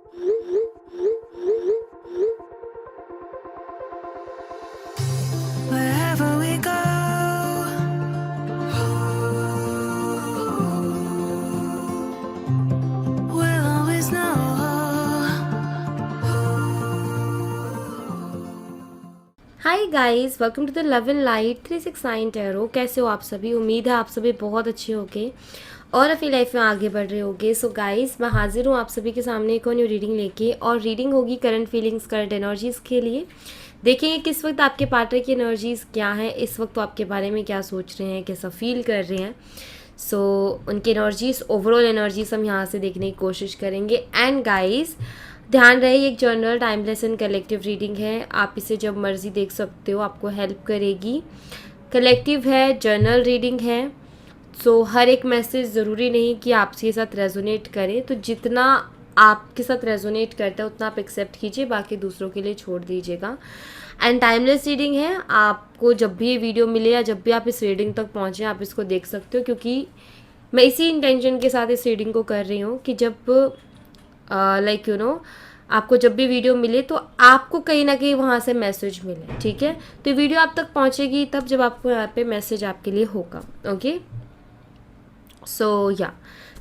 Wherever we go, we'll always know. Hi guys, welcome to the love and light 369 tarot. कैसे हो आप सभी? उम्मीद है आप सभी बहुत अच्छे होगे और अपनी लाइफ में आगे बढ़ रहे होगे। सो गाइस, मैं हाजिर हूँ आप सभी के सामने एक और न्यू रीडिंग लेके, और रीडिंग होगी करंट फीलिंग्स, करंट एनर्जीज़ के लिए। देखेंगे किस वक्त आपके पार्टनर की एनर्जीज़ क्या हैं, इस वक्त वो आपके बारे में क्या सोच रहे हैं, कैसा फील कर रहे हैं। सो उनकी एनर्जीज, ओवरऑल एनर्जीज हम यहाँ से देखने की कोशिश करेंगे। एंड गाइस, ध्यान रहे ये एक general, timeless and collective reading है। आप इसे जब मर्जी देख सकते हो, आपको हेल्प करेगी। कलेक्टिव है, जर्नल रीडिंग है। सो हर एक मैसेज ज़रूरी नहीं कि आपके साथ रेजोनेट करे, तो जितना आपके साथ रेजोनेट करता है उतना आप एक्सेप्ट कीजिए, बाकी दूसरों के लिए छोड़ दीजिएगा। एंड टाइमलेस रीडिंग है। आपको जब भी ये वीडियो मिले या जब भी आप इस रीडिंग तक पहुँचे, आप इसको देख सकते हो, क्योंकि मैं इसी इंटेंशन के साथ इस रीडिंग को कर रही हूँ कि जब लाइक आपको जब भी वीडियो मिले तो आपको कहीं ना कहीं वहाँ से मैसेज मिले। ठीक है, तो वीडियो आप तक पहुँचेगी तब जब आपको यहाँ पे मैसेज आपके लिए होगा। ओके, सो या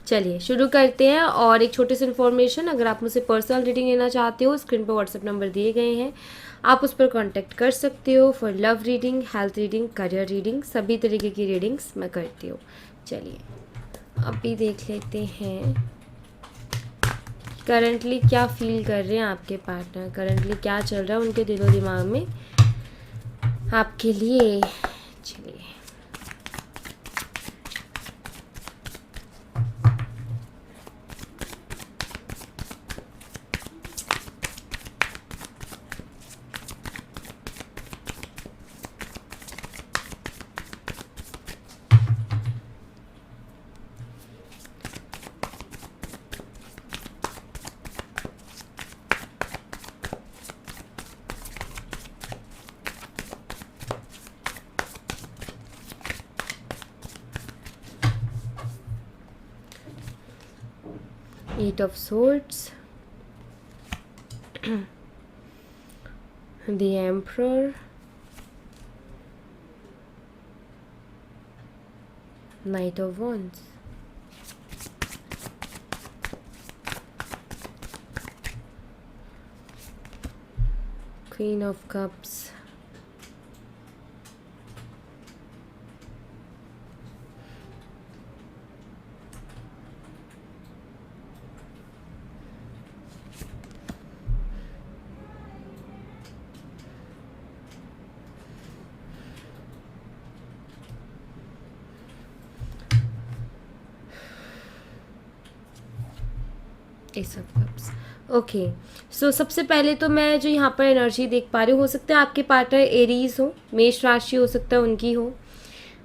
चलिए शुरू करते हैं। और एक छोटी सी इन्फॉर्मेशन, अगर आप मुझसे पर्सनल रीडिंग लेना चाहते हो, स्क्रीन पर व्हाट्सएप नंबर दिए गए हैं, आप उस पर कांटेक्ट कर सकते हो for love reading, health reading, career reading, सभी तरीके की रीडिंग्स मैं करती हूँ। चलिए अभी देख लेते हैं करंटली क्या फील कर रहे हैं आपके पार्टनर, करंटली क्या चल रहा है उनके दिलो दिमाग में आपके लिए। चलिए, Eight of Swords, the Emperor, Knight of Wands, Queen of Cups, ace of cups. Okay, so सबसे पहले तो मैं जो यहाँ पर एनर्जी देख पा रही हूँ, हो सकता है आपके पार्टनर एरीज हो, मेष राशि हो सकता है उनकी हो,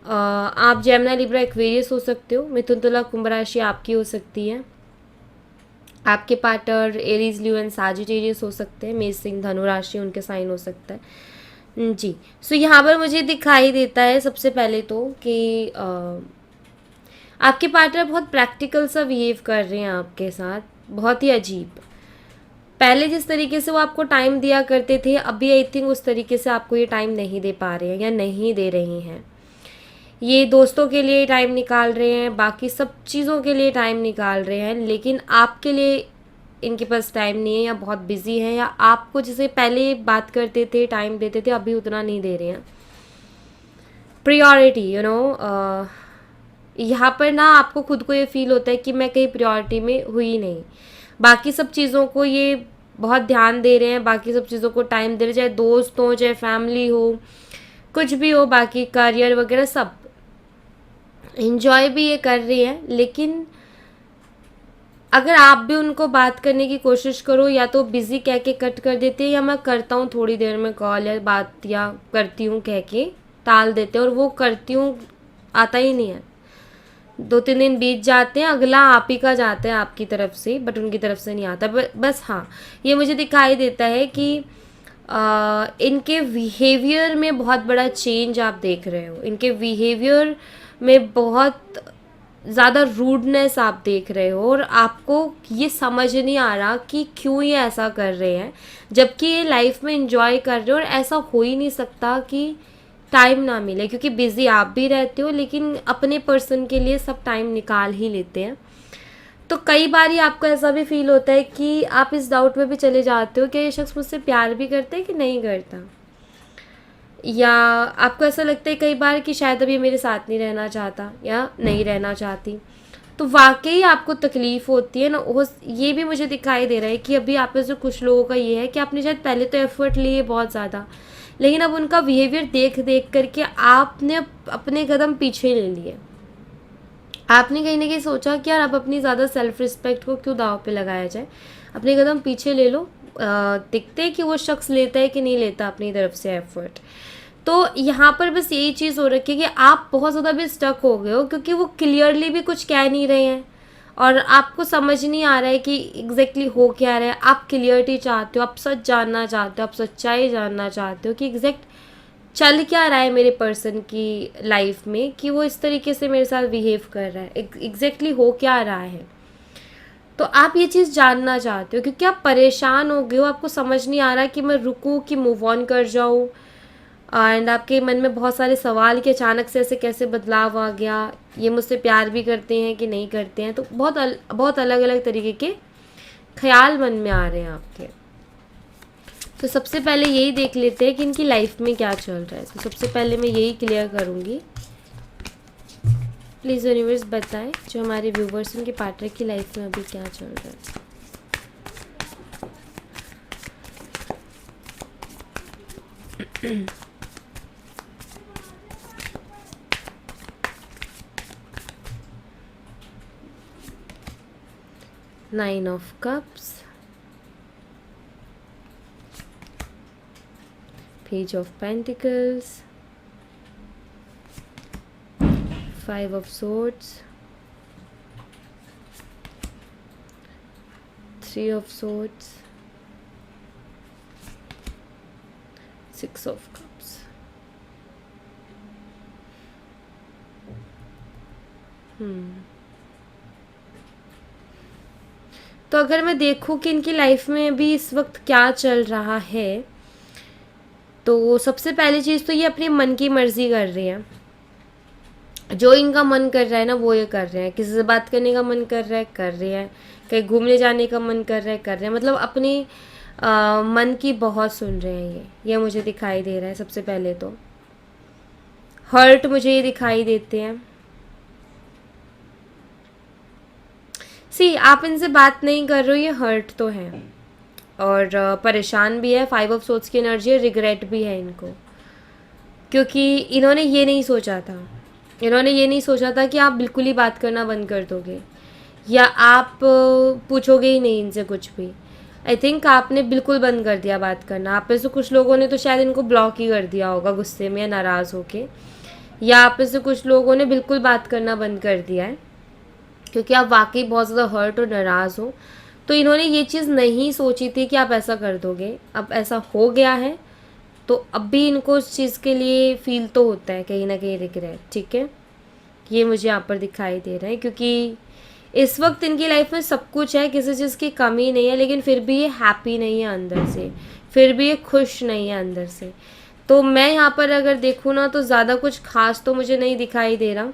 आप जेमिनी, लिब्रा, एक्वेरियस हो सकते हो, मिथुन, तुला, कुंभ राशि आपकी हो सकती है, आपके partner Aries, Leo and Sagittarius हो सकते हैं, मेष, सिंह, धनु राशि उनके साइन हो सकता है। जी, सो यहाँ पर मुझे दिखाई देता है सबसे पहले तो कि आपके पार्टनर बहुत प्रैक्टिकल सा बिहेव कर रहे हैं आपके साथ, बहुत ही अजीब। पहले जिस तरीके से वो आपको टाइम दिया करते थे, अभी आई थिंक उस तरीके से आपको ये टाइम नहीं दे पा रहे हैं या नहीं दे रही हैं। ये दोस्तों के लिए टाइम निकाल रहे हैं, बाकी सब चीज़ों के लिए टाइम निकाल रहे हैं, लेकिन आपके लिए इनके पास टाइम नहीं है, या बहुत बिजी है, या आपको जैसे पहले बात करते थे, टाइम देते थे, अभी उतना नहीं दे रहे हैं। प्रियोरिटी, यहाँ पर ना आपको खुद को ये फील होता है कि मैं कहीं प्रायोरिटी में हुई नहीं। बाकी सब चीज़ों को ये बहुत ध्यान दे रहे हैं, बाकी सब चीज़ों को टाइम दे रहे हैं, चाहे दोस्त हो, चाहे फैमिली हो, कुछ भी हो, बाकी करियर वगैरह सब एंजॉय भी ये कर रही हैं। लेकिन अगर आप भी उनको बात करने की कोशिश करो, या तो बिज़ी कह के कट कर देते हैं, या मैं करता हूँ थोड़ी देर में कॉल या बात, या करती हूँ कह के टाल देते हैं, और वो करती हूँ आता ही नहीं है। 2-3 दिन बीत जाते हैं, अगला आप ही का जाता है आपकी तरफ से, बट उनकी तरफ से नहीं आता। बस हाँ, ये मुझे दिखाई देता है कि इनके बिहेवियर में बहुत बड़ा चेंज आप देख रहे हो। इनके बिहेवियर में बहुत ज़्यादा रूडनेस आप देख रहे हो और आपको ये समझ नहीं आ रहा कि क्यों ये ऐसा कर रहे हैं, जबकि ये लाइफ में इंजॉय कर रहे हो। और ऐसा हो ही नहीं सकता कि टाइम ना मिले, क्योंकि बिज़ी आप भी रहते हो, लेकिन अपने पर्सन के लिए सब टाइम निकाल ही लेते हैं। तो कई बार ही आपको ऐसा भी फील होता है कि आप इस डाउट में भी चले जाते हो कि ये शख्स मुझसे प्यार भी करता है कि नहीं करता, या आपको ऐसा लगता है कई बार कि शायद अब ये मेरे साथ नहीं रहना चाहता या नहीं रहना चाहती। तो वाकई आपको तकलीफ़ होती है ना। हो ये भी मुझे दिखाई दे रहा है कि अभी आप में से कुछ लोगों का ये है कि आपने शायद पहले तो एफ़र्ट लिए बहुत ज़्यादा, लेकिन अब उनका बिहेवियर देख देख करके आपने अपने कदम पीछे ले लिए। आपने कहीं ना कहीं सोचा कि यार अब अपनी ज़्यादा सेल्फ रिस्पेक्ट को क्यों दाव पे लगाया जाए, अपने कदम पीछे ले लो। दिखते हैं कि वो शख्स लेता है कि नहीं लेता अपनी तरफ से एफर्ट। तो यहाँ पर बस यही चीज़ हो रखी है कि आप बहुत ज़्यादा भी स्टक हो गए हो, क्योंकि वो क्लियरली भी कुछ कह नहीं रहे हैं और आपको समझ नहीं आ रहा है कि एग्जैक्टली हो क्या रहा है। आप क्लियरिटी चाहते हो, आप सच जानना चाहते हो, आप सच्चाई जानना चाहते हो कि एग्जैक्ट चल क्या रहा है मेरे पर्सन की लाइफ में, कि वो इस तरीके से मेरे साथ बिहेव कर रहा है, एग्जैक्टली हो क्या रहा है। तो आप ये चीज़ जानना चाहते हो क्योंकि आप परेशान हो गए हो, आपको समझ नहीं आ रहा कि मैं रुकूं कि मूव ऑन कर जाऊं। एंड आपके मन में बहुत सारे सवाल कि अचानक से ऐसे कैसे बदलाव आ गया, ये मुझसे प्यार भी करते हैं कि नहीं करते हैं। तो बहुत अलग अलग तरीके के ख्याल मन में आ रहे हैं आपके। तो सबसे पहले यही देख लेते हैं कि इनकी लाइफ में क्या चल रहा है। तो सबसे पहले मैं यही क्लियर करूँगी। प्लीज़ यूनिवर्स बताएं जो हमारे व्यूवर्स उनके पार्टनर की लाइफ में अभी क्या चल रहा है। Nine of cups, page of pentacles, five of swords, three of swords, six of cups. तो अगर मैं देखूं कि इनकी लाइफ में अभी इस वक्त क्या चल रहा है, तो सबसे पहली चीज़ तो ये अपनी मन की मर्जी कर रही है। जो इनका मन कर रहा है ना वो ये कर रहे हैं। किसी से बात करने का मन कर रहा है, कर रहे हैं। कहीं घूमने जाने का मन कर रहा है, कर रहे हैं। मतलब अपनी मन की बहुत सुन रहे हैं ये मुझे दिखाई दे रहा है। सबसे पहले तो हर्ट मुझे ये दिखाई देते हैं। सी आप इनसे बात नहीं कर रहे हो, ये हर्ट तो है और परेशान भी है। फाइव ऑफ सोर्ड्स की एनर्जी है, रिग्रेट भी है इनको, क्योंकि इन्होंने ये नहीं सोचा था। इन्होंने ये नहीं सोचा था कि आप बिल्कुल ही बात करना बंद कर दोगे या आप पूछोगे ही नहीं इनसे कुछ भी। आई थिंक आपने बिल्कुल बंद कर दिया बात करना। आप में से कुछ लोगों ने तो शायद इनको ब्लॉक ही कर दिया होगा गुस्से में या नाराज़ होके, या आप में से कुछ लोगों ने बिल्कुल बात करना बंद कर दिया है क्योंकि आप वाकई बहुत ज़्यादा हर्ट और नाराज़ हो। तो इन्होंने ये चीज़ नहीं सोची थी कि आप ऐसा कर दोगे। अब ऐसा हो गया है तो अब भी इनको उस चीज़ के लिए फील तो होता है कहीं ना कहीं रिग्रेट। ठीक है, ये मुझे यहाँ पर दिखाई दे रहा है क्योंकि इस वक्त इनकी लाइफ में सब कुछ है, किसी चीज़ की कमी नहीं है, लेकिन फिर भी ये हैप्पी नहीं है अंदर से, फिर भी ये खुश नहीं है अंदर से। तो मैं यहाँ पर अगर देखूँ ना तो ज़्यादा कुछ खास तो मुझे नहीं दिखाई दे रहा।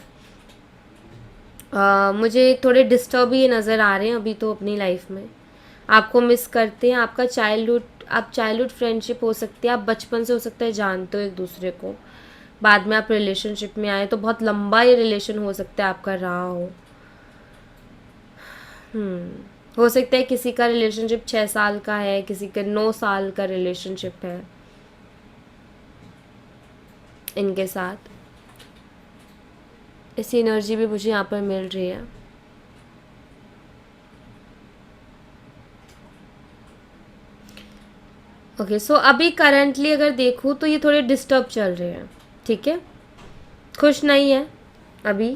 मुझे थोड़े डिस्टर्ब ही नज़र आ रहे हैं अभी तो अपनी लाइफ में। आपको मिस करते हैं। आपका चाइल्डहुड फ्रेंडशिप हो सकती है, आप बचपन से हो सकता है जानते हो एक दूसरे को, बाद में आप रिलेशनशिप में आए तो बहुत लंबा ये रिलेशन हो सकता है आपका रहा हो सकता है किसी का रिलेशनशिप 6 साल का है, किसी का 9 साल का रिलेशनशिप है इनके साथ। ऐसी एनर्जी भी मुझे यहाँ पर मिल रही है। ओके सो अभी करंटली अगर देखूँ तो ये थोड़े डिस्टर्ब चल रहे हैं। ठीक है, खुश नहीं है अभी।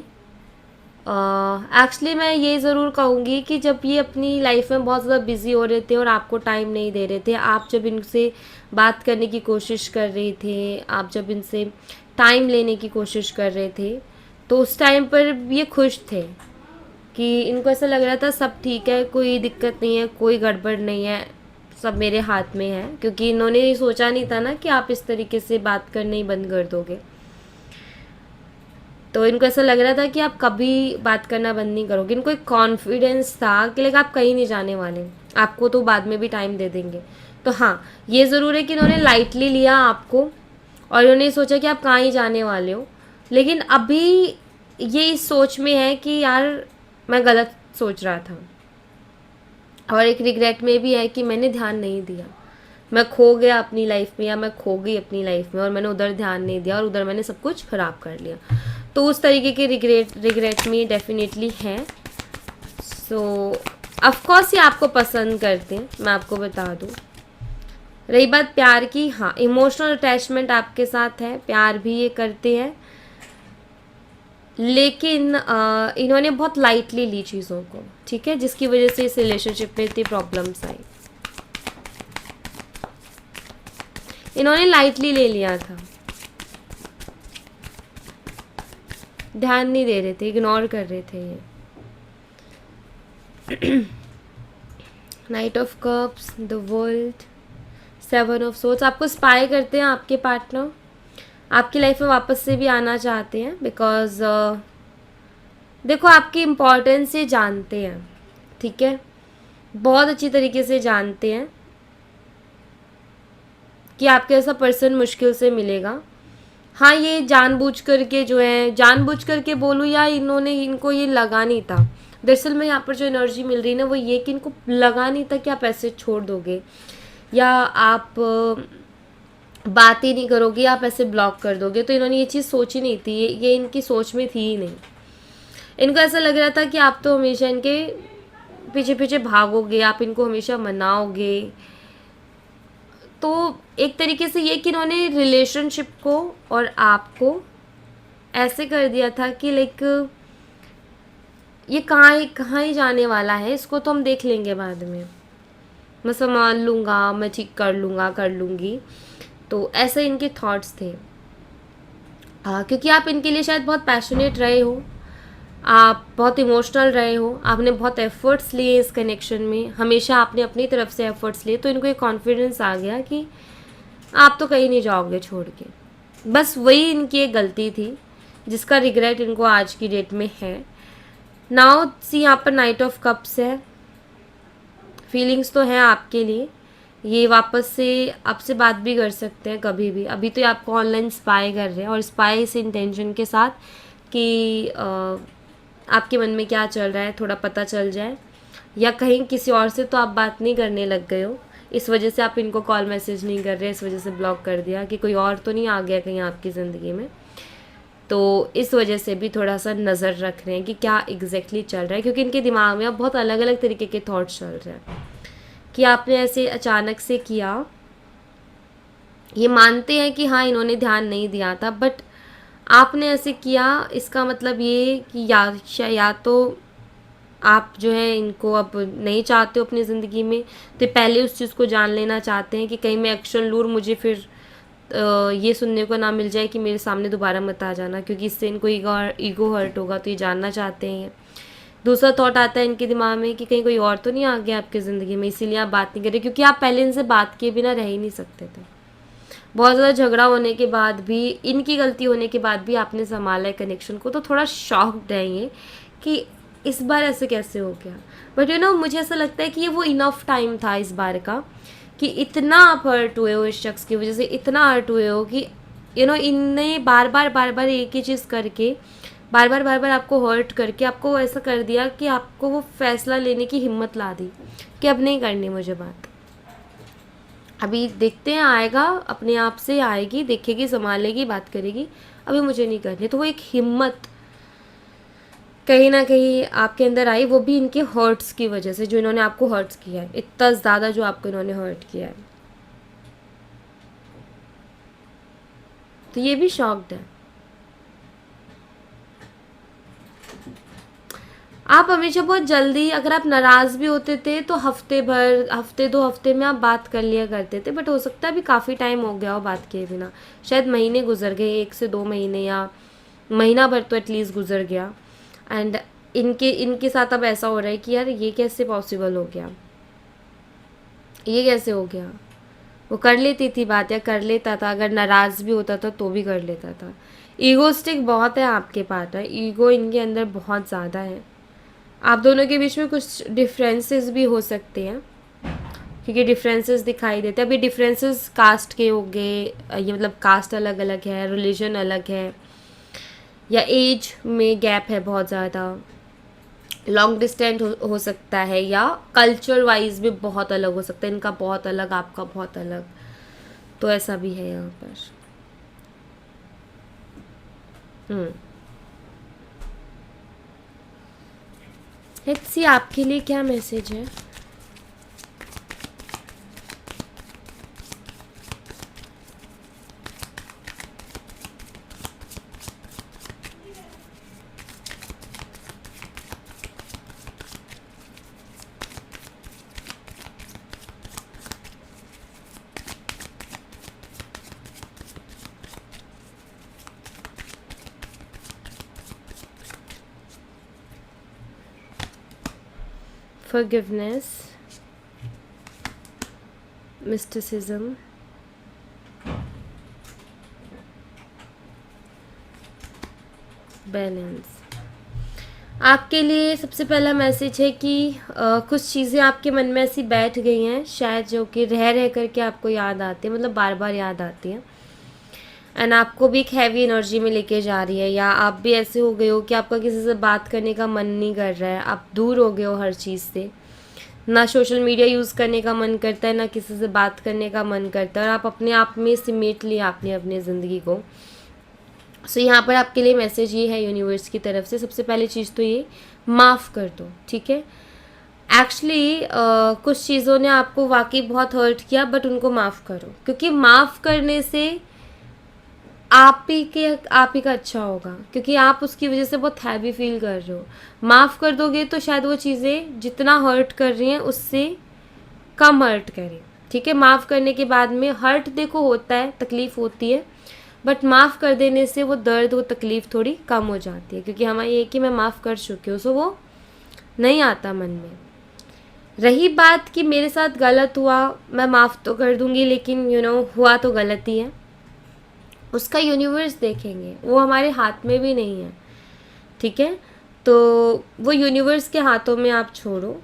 एक्चुअली मैं ये ज़रूर कहूँगी कि जब ये अपनी लाइफ में बहुत ज़्यादा बिज़ी हो रहे थे और आपको टाइम नहीं दे रहे थे, आप जब इनसे बात करने की कोशिश कर रहे थे, आप जब इनसे टाइम लेने की कोशिश कर रहे थे, तो उस टाइम पर ये खुश थे कि इनको ऐसा लग रहा था सब ठीक है, कोई दिक्कत नहीं है, कोई गड़बड़ नहीं है, सब मेरे हाथ में है, क्योंकि इन्होंने ये सोचा नहीं था ना कि आप इस तरीके से बात करना ही बंद कर दोगे। तो इनको ऐसा लग रहा था कि आप कभी बात करना बंद नहीं करोगे। इनको एक कॉन्फिडेंस था कि लाइक आप कहीं नहीं जाने वाले, आपको तो बाद में भी टाइम दे देंगे। तो हाँ, ये ज़रूर है कि इन्होंने लाइटली लिया आपको और इन्होंने सोचा कि आप कहाँ ही जाने वाले हो, लेकिन अभी ये इस सोच में है कि यार मैं गलत सोच रहा था, और एक रिग्रेट में भी है कि मैंने ध्यान नहीं दिया, मैं खो गया अपनी लाइफ में, या मैं खो गई अपनी लाइफ में और मैंने उधर ध्यान नहीं दिया और उधर मैंने सब कुछ ख़राब कर लिया। तो उस तरीके के रिग्रेट में डेफिनेटली है। सो ऑफकोर्स ये आपको पसंद करते हैं, मैं आपको बता दूँ। रही बात प्यार की, हाँ इमोशनल अटैचमेंट आपके साथ है, प्यार भी ये करते हैं, लेकिन इन्होंने बहुत लाइटली ली चीज़ों को, ठीक है, जिसकी वजह से इस रिलेशनशिप में इतनी प्रॉब्लम्स आई। इन्होंने लाइटली ले लिया था, ध्यान नहीं दे रहे थे, इग्नोर कर रहे थे ये। Night of cups, the world, 7 of swords, आपको स्पाई करते हैं आपके पार्टनर, आपकी लाइफ में वापस से भी आना चाहते हैं, बिकॉज देखो आपकी इम्पोर्टेंस ये जानते हैं, ठीक है, बहुत अच्छी तरीके से जानते हैं कि आपके ऐसा पर्सन मुश्किल से मिलेगा। हाँ, ये जानबूझ करके जो है, जानबूझ करके बोलूँ या इनको ये लगा नहीं था, दरअसल में यहाँ पर जो एनर्जी मिल रही है ना वो ये कि इनको लगा नहीं था कि आप ऐसे छोड़ दोगे या आप बात ही नहीं करोगे, आप ऐसे ब्लॉक कर दोगे। तो इन्होंने ये चीज़ सोची नहीं थी, ये इनकी सोच में थी ही नहीं। इनको ऐसा लग रहा था कि आप तो हमेशा इनके पीछे पीछे भागोगे, आप इनको हमेशा मनाओगे। तो एक तरीके से ये कि इन्होंने रिलेशनशिप को और आपको ऐसे कर दिया था कि लाइक ये कहाँ ही जाने वाला है, इसको तो हम देख लेंगे बाद में, मैं संभाल लूँगा, मैं ठीक कर लूँगा, कर लूँगी। तो ऐसे इनके थॉट्स थे। क्योंकि आप इनके लिए शायद बहुत पैशनेट रहे हो, आप बहुत इमोशनल रहे हो, आपने बहुत एफर्ट्स लिए इस कनेक्शन में, हमेशा आपने अपनी तरफ से एफर्ट्स लिए, तो इनको एक कॉन्फिडेंस आ गया कि आप तो कहीं नहीं जाओगे छोड़ के। बस वही इनकी एक गलती थी जिसका रिग्रेट इनको आज की डेट में है। नाउ सी यहाँ पर नाइट ऑफ कप्स है, फीलिंग्स तो हैं आपके लिए, ये वापस से आपसे बात भी कर सकते हैं कभी भी। अभी तो ये आपको ऑनलाइन स्पाई कर रहे हैं, और स्पाई इस इंटेंशन के साथ कि आपके मन में क्या चल रहा है थोड़ा पता चल जाए, या कहीं किसी और से तो आप बात नहीं करने लग गए हो, इस वजह से आप इनको कॉल मैसेज नहीं कर रहे, इस वजह से ब्लॉक कर दिया कि कोई और तो नहीं आ गया कहीं आपकी ज़िंदगी में। तो इस वजह से भी थोड़ा सा नज़र रख रहे हैं कि क्या एग्जैक्टली चल रहा है, क्योंकि इनके दिमाग में अब बहुत अलग अलग तरीके के थॉट्स चल रहे हैं कि आपने ऐसे अचानक से किया। ये मानते हैं कि हाँ इन्होंने ध्यान नहीं दिया था, बट आपने ऐसे किया, इसका मतलब ये कि या तो आप जो है इनको अब नहीं चाहते हो अपनी ज़िंदगी में, तो पहले उस चीज़ को जान लेना चाहते हैं कि कहीं मैं एक्शन लूँ, मुझे फिर ये सुनने को ना मिल जाए कि मेरे सामने दोबारा मत आ जाना, क्योंकि इससे इनको ईगो हर्ट होगा, तो ये जानना चाहते हैं। दूसरा थॉट आता है इनके दिमाग में कि कहीं कोई और तो नहीं आ गया आपकी ज़िंदगी में, इसीलिए आप बात नहीं कर रहे, क्योंकि आप पहले इनसे बात किए बिना रह ही नहीं सकते थे। बहुत ज़्यादा झगड़ा होने के बाद भी, इनकी गलती होने के बाद भी आपने संभाला है कनेक्शन को, तो थोड़ा शॉक्ड है ये कि इस बार ऐसे कैसे हो गया। बट यू नो, मुझे ऐसा लगता है कि ये वो इनफ टाइम था इस बार का कि इतना आप हर्ट हुए हो इस शख्स की वजह से, इतना हर्ट हुए हो कि यू नो इनने बार बार एक ही चीज़ करके बार बार आपको हर्ट करके आपको ऐसा कर दिया कि आपको वो फैसला लेने की हिम्मत ला दी कि अब नहीं करनी मुझे बात। अभी देखते हैं, आएगा अपने आप से, आएगी, देखेगी, संभालेगी, बात करेगी, अभी मुझे नहीं करनी। तो वो एक हिम्मत कहीं ना कहीं आपके अंदर आई, वो भी इनके हर्ट्स की वजह से, जो इन्होंने आपको हर्ट्स किया है, इतना ज़्यादा जो आपको इन्होंने हर्ट किया है। तो ये भी शॉक्ड है। आप हमेशा बहुत जल्दी, अगर आप नाराज़ भी होते थे तो हफ्ते 2 हफ्ते में आप बात कर लिया करते थे, बट हो सकता है अभी काफ़ी टाइम हो गया हो बात किए बिना, शायद महीने गुजर गए, 1 से 2 महीने या महीना भर तो एटलीस्ट गुजर गया, एंड इनके साथ अब ऐसा हो रहा है कि यार ये कैसे पॉसिबल हो गया, ये कैसे हो गया। वो कर लेती थी बात, या कर लेता था, अगर नाराज़ भी होता था तो भी कर लेता था। ईगोस्टिक बहुत है आपके पार्टनर, ईगो इनके अंदर बहुत ज़्यादा है। आप दोनों के बीच में कुछ डिफरेंसेस भी हो सकते हैं, क्योंकि डिफरेंसेस दिखाई देते हैं। अभी डिफरेंसेस कास्ट के हो गए, ये मतलब कास्ट अलग अलग है, रिलीजन अलग है, या एज में गैप है बहुत ज़्यादा, लॉन्ग डिस्टेंस हो सकता है, या कल्चर वाइज भी बहुत अलग हो सकता है, इनका बहुत अलग, आपका बहुत अलग। तो ऐसा भी है यहाँ पर। लेट्स सी आपके लिए क्या मैसेज है। Forgiveness, mysticism, balance. आपके लिए सबसे पहला मैसेज है कि कुछ चीज़ें आपके मन में ऐसी बैठ गई हैं शायद, जो कि रह रह करके आपको याद आती है, मतलब बार बार याद आती हैं, एंड आपको भी एक हैवी एनर्जी में लेके जा रही है। या आप भी ऐसे हो गए हो कि आपका किसी से बात करने का मन नहीं कर रहा है, आप दूर हो गए हो हर चीज़ से, ना सोशल मीडिया यूज़ करने का मन करता है, ना किसी से बात करने का मन करता है, और आप अपने आप में सिमेट लिया आपने अपनी ज़िंदगी को। सो यहाँ पर आपके लिए मैसेज ये है यूनिवर्स की तरफ से, सबसे पहली चीज़ तो ये, माफ़ कर दो, ठीक है। एक्चुअली कुछ चीज़ों ने आपको वाकई बहुत हर्ट किया, बट उनको माफ़ करो, क्योंकि माफ़ करने से आप ही का अच्छा होगा, क्योंकि आप उसकी वजह से बहुत हैवी फील कर रहे हो। माफ़ कर दोगे तो शायद वो चीज़ें जितना हर्ट कर रही हैं उससे कम हर्ट करें, ठीक है। माफ़ करने के बाद में हर्ट देखो होता है, तकलीफ़ होती है, बट माफ़ कर देने से वो दर्द, वो तकलीफ़ थोड़ी कम हो जाती है, क्योंकि हमारा ये कि मैं माफ़ कर चुकी हूँ, सो वो नहीं आता मन में। रही बात कि मेरे साथ गलत हुआ, मैं माफ़ तो कर दूँगी, लेकिन हुआ तो गलत ही है, उसका यूनिवर्स देखेंगे, वो हमारे हाथ में भी नहीं है, ठीक है। तो वो यूनिवर्स के हाथों में आप छोड़ो।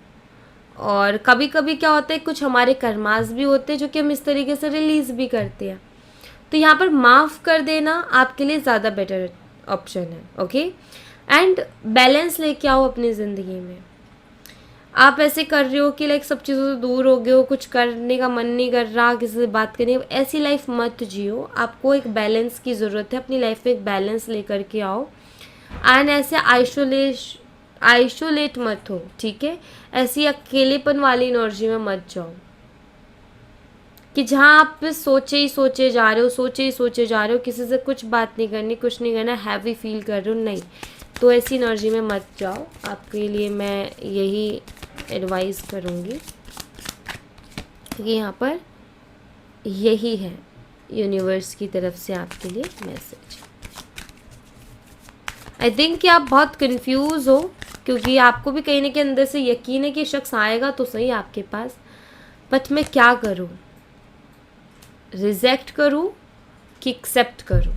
और कभी कभी क्या होता है, कुछ हमारे कर्मास भी होते हैं जो कि हम इस तरीके से रिलीज़ भी करते हैं, तो यहाँ पर माफ़ कर देना आपके लिए ज़्यादा बेटर ऑप्शन है, ओके। एंड बैलेंस लेके आओ अपनी ज़िंदगी में। आप ऐसे कर रहे हो कि लाइक सब चीज़ों से दूर हो गए हो, कुछ करने का मन नहीं कर रहा, किसी से बात करनी, ऐसी लाइफ मत जियो। आपको एक बैलेंस की ज़रूरत है, अपनी लाइफ में एक बैलेंस लेकर के आओ, एंड ऐसे आइसोलेट मत हो, ठीक है। ऐसी अकेलेपन वाली एनर्जी में मत जाओ कि जहाँ आप सोचे ही सोचे जा रहे हो, किसी से कुछ बात नहीं करनी, कुछ नहीं करना, हैवी फील कर रहे हो, नहीं, तो ऐसी एनर्जी में मत जाओ। आपके लिए मैं यही एडवाइस करूँगी, क्योंकि यहाँ पर यही है यूनिवर्स की तरफ से आपके लिए मैसेज। आई थिंक कि आप बहुत कंफ्यूज हो, क्योंकि आपको भी कहीं ना कहीं अंदर से यकीन है कि शख्स आएगा तो सही आपके पास, बट मैं क्या करूँ, रिजेक्ट करूँ कि एक्सेप्ट करूँ,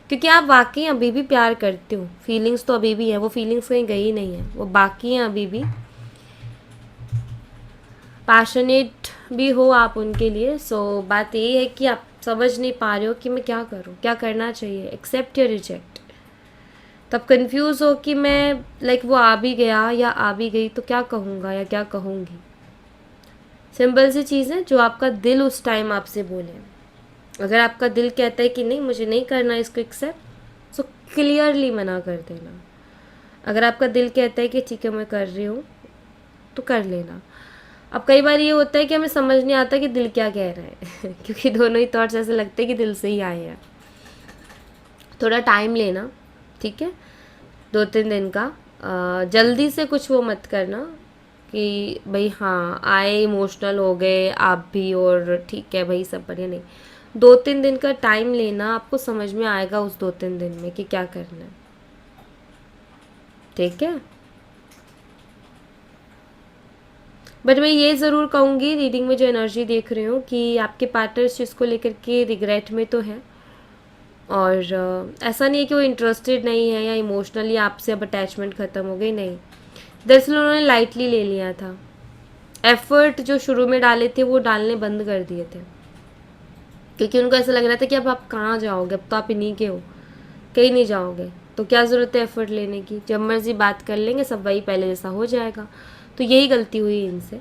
क्योंकि आप वाकई अभी भी प्यार करते हो, फीलिंग्स तो अभी भी हैं, वो फीलिंग्स कहीं गई नहीं है, वो बाकी हैं अभी भी, पैशनेट भी हो आप उनके लिए। सो बात ये है कि आप समझ नहीं पा रहे हो कि मैं क्या करूँ, क्या करना चाहिए, एक्सेप्ट या रिजेक्ट। तब कंफ्यूज हो कि मैं लाइक वो आ भी गया या आ भी गई तो क्या कहूँगा या क्या कहूँगी। सिंपल सी चीज़ है, जो आपका दिल उस टाइम आपसे बोले। अगर आपका दिल कहता है कि नहीं मुझे नहीं करना इसको एक्सेप्ट, सो क्लियरली मना कर देना। अगर आपका दिल कहता है कि ठीक है मैं कर रही हूँ, तो कर लेना। अब कई बार ये होता है कि हमें समझ नहीं आता कि दिल क्या कह रहा है क्योंकि दोनों ही थॉट्स ऐसे लगते हैं कि दिल से ही आए हैं। थोड़ा टाइम लेना, ठीक है, 2-3 दिन का। जल्दी से कुछ वो मत करना कि भाई हाँ आए, इमोशनल हो गए आप भी और ठीक है भाई सब बढ़िया, नहीं। 2-3 दिन का टाइम लेना, आपको समझ में आएगा उस 2-3 दिन में कि क्या करना है, ठीक है। बट मैं ये ज़रूर कहूँगी रीडिंग में जो एनर्जी देख रही हूँ कि आपके पार्टनर इस चीज़ को लेकर के रिग्रेट में तो है, और ऐसा नहीं है कि वो इंटरेस्टेड नहीं है या इमोशनली आपसे अब अटैचमेंट ख़त्म हो गई, नहीं। दरअसल उन्होंने लाइटली ले लिया था, एफर्ट जो शुरू में डाले थे वो डालने बंद कर दिए थे, क्योंकि उनको ऐसा लग रहा था कि अब आप कहाँ जाओगे, अब तो आप इन्हीं के हो, कहीं नहीं जाओगे, तो क्या ज़रूरत है एफर्ट लेने की, जब मर्जी बात कर लेंगे सब वही पहले जैसा हो जाएगा। तो यही गलती हुई इनसे।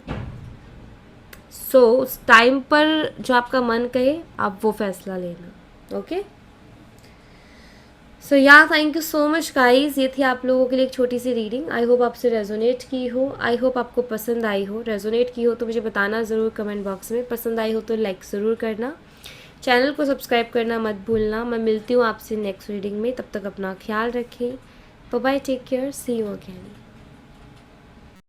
सो उस टाइम पर जो आपका मन कहे आप वो फैसला लेना, ओके। सो या thank you so much guys, ये थी आप लोगों के लिए एक छोटी सी रीडिंग। आई होप आपसे रेजोनेट की हो, आई होप आपको पसंद आई हो। रेजोनेट की हो तो मुझे बताना ज़रूर कमेंट बॉक्स में, पसंद आई हो तो लाइक ज़रूर करना, चैनल को सब्सक्राइब करना मत भूलना। मैं मिलती हूँ आपसे नेक्स्ट रीडिंग में, तब तक अपना ख्याल रखें। Bye bye, take care, see you again.